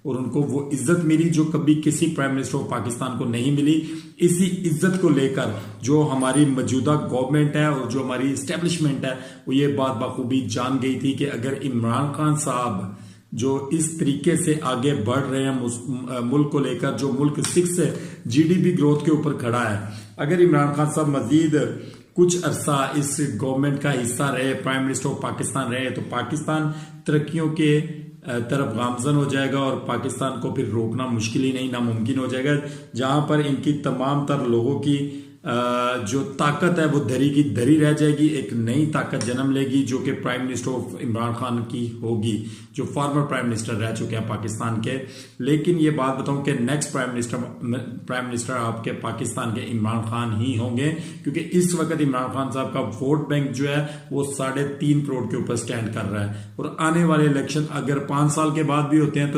और उनको वो इज्जत मिली जो कभी किसी प्राइम मिनिस्टर ऑफ पाकिस्तान को नहीं मिली। इसी इज्जत को लेकर जो हमारी मौजूदा गवर्नमेंट है और जो हमारी इस्टेब्लिशमेंट है वो ये बात बखूबी जान गई थी कि अगर इमरान खान साहब जो इस तरीके से आगे बढ़ रहे हैं मुल्क को लेकर, जो मुल्क 6 GDP ग्रोथ के ऊपर खड़ा है, अगर इमरान खान साहब मजीद कुछ अरसा इस गवर्नमेंट का हिस्सा रहे, प्राइम मिनिस्टर ऑफ पाकिस्तान रहे, तो पाकिस्तान तरक्कियों के तरफ गामजन हो जाएगा और पाकिस्तान को फिर रोकना मुश्किल ही नहीं नामुमकिन हो जाएगा। जहां पर इनकी तमाम तर लोगों की जो ताकत है वो धरी की धरी रह जाएगी, एक नई ताकत जन्म लेगी जो कि prime minister of Imran Khan की होगी, जो फॉर्मर प्राइम मिनिस्टर रह चुके हैं पाकिस्तान के। लेकिन ये बात बताऊं कि नेक्स्ट प्राइम मिनिस्टर आपके पाकिस्तान के इमरान खान ही होंगे, क्योंकि इस वक्त इमरान खान साहब का वोट बैंक जो है वो 3.5 करोड़ के ऊपर स्टैंड कर रहा है। और आने वाले इलेक्शन अगर 5 साल के बाद भी होते हैं तो